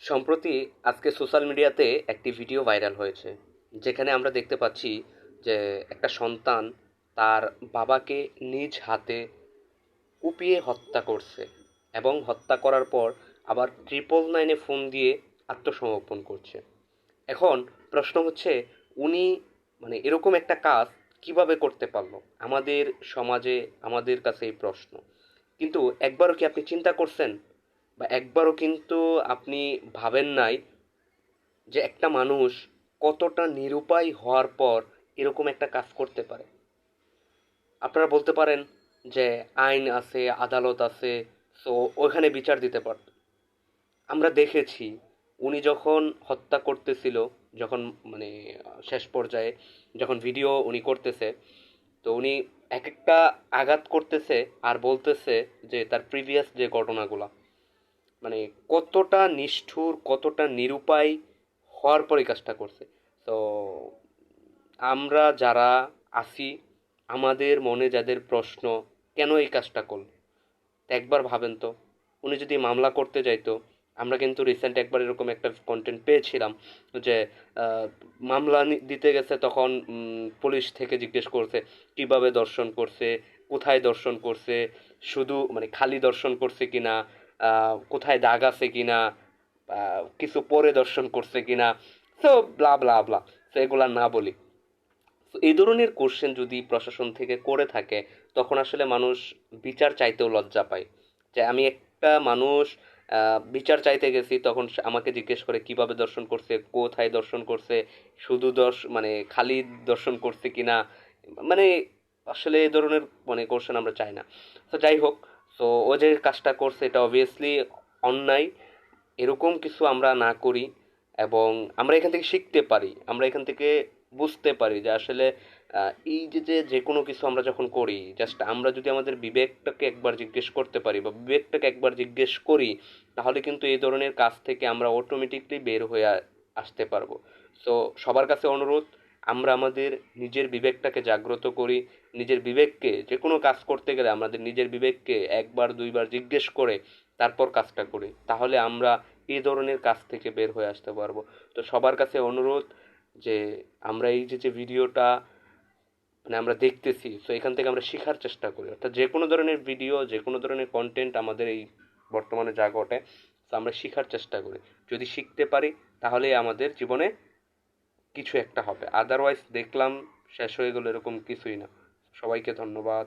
সম্প্রতি আজকে সোশ্যাল মিডিয়াতে একটি ভিডিও ভাইরাল হয়েছে, যেখানে আমরা দেখতে পাচ্ছি যে একটা সন্তান তার বাবাকে নিজ হাতে কুপিয়ে হত্যা করছে এবং হত্যা করার পর আবার 999-এ ফোন দিয়ে আত্মসমর্পণ করছে। এখন প্রশ্ন হচ্ছে, উনি এরকম একটা কাজ কিভাবে করতে পারলো? আমাদের সমাজে আমাদের কাছে এই প্রশ্ন। কিন্তু একবারও কি আপনি চিন্তা করছেন, বা একবারও কিন্তু আপনি ভাবেন নাই যে একটা মানুষ কতটা নিরুপায় হওয়ার পর এরকম একটা কাজ করতে পারে? আপনারা বলতে পারেন যে আইন আছে, আদালত আছে, সো ওইখানে বিচার দিতে পারত। আমরা দেখেছি উনি যখন হত্যা করতেছিল, যখন মানে শেষ পর্যায়ে যখন ভিডিও উনি করতেছে, তো উনি এক একটা আঘাত করতেছে আর বলতেছে যে তার প্রিভিয়াস যে ঘটনাগুলা, মানে কতটা নিষ্ঠুর, কতটা নিরুপায় হওয়ার পর এই কাজটা করছে। তো আমরা যারা আছি, আমাদের মনে যাদের প্রশ্ন, কেন এই কাজটা করল, তা একবার ভাবেন তো। উনি যদি মামলা করতে যাইতো, আমরা কিন্তু রিসেন্ট একবার এরকম একটা কন্টেন্ট পেয়েছিলাম যে আহ, মামলা দিতে গেছে, তখন পুলিশ থেকে জিজ্ঞেস করছে কিভাবে দর্শন করছে, কোথায় দর্শন করছে, শুধু খালি দর্শন করছে কিনা, কোথায় দাগ আছে কিনা, কিছু পরে দর্শন করছে কিনা, তো ব্লা ব্লা ব্লা। তো এগুলা না বলি। তো এই ধরনের কোশ্চেন যদি প্রশাসন থেকে করে থাকে, তখন আসলে মানুষ বিচার চাইতেও লজ্জা পায়। যে আমি একটা মানুষ, বিচার চাইতে গেছি, তখন সে আমাকে জিজ্ঞেস করে কিভাবে দর্শন করছে, কোথায় দর্শন করছে, শুধু খালি দর্শন করছে কিনা। মানে আসলে এই ধরনের কোশ্চেন আমরা চাই না। তো যাই হোক, তো ও যে কাজটা করছে এটা অবভিয়াসলি অন্যায়। এরকম কিছু আমরা না করি, এবং আমরা এখান থেকে শিখতে পারি, আমরা এখান থেকে বুঝতে পারি যে আসলে এই যে যে যে কোনো কিছু আমরা যখন করি, জাস্ট আমরা যদি আমাদের বিবেকটাকে একবার জিজ্ঞেস করতে পারি বা বিবেকটাকে একবার জিজ্ঞেস করি, তাহলে কিন্তু এই ধরনের কাজ থেকে আমরা অটোমেটিকলি বের হয়ে আসতে পারবো। সো সবার কাছে অনুরোধ, আমরা আমাদের নিজের বিবেকটাকে জাগ্রত করি। নিজের বিবেককে যে কোনো কাজ করতে গেলে আমাদের নিজের বিবেককে একবার দুইবার জিজ্ঞেস করে তারপর কাজটা করি, তাহলে আমরা এই ধরনের কাজ থেকে বের হয়ে আসতে পারবো। তো সবার কাছে অনুরোধ যে আমরা এই যে যে ভিডিওটা আমরা দেখতেছি, তো এখান থেকে আমরা শেখার চেষ্টা করি, অর্থাৎ যে কোনো ধরনের ভিডিও, যে কোনো ধরনের কন্টেন্ট আমাদের এই বর্তমানে যা ঘটে, তো আমরা শেখার চেষ্টা করি। যদি শিখতে পারি, তাহলে আমাদের জীবনে কিছু একটা হবে। আদারওয়াইজ দেখলাম শেষ হয়ে গেল, এরকম কিছুই না। সবাইকে ধন্যবাদ।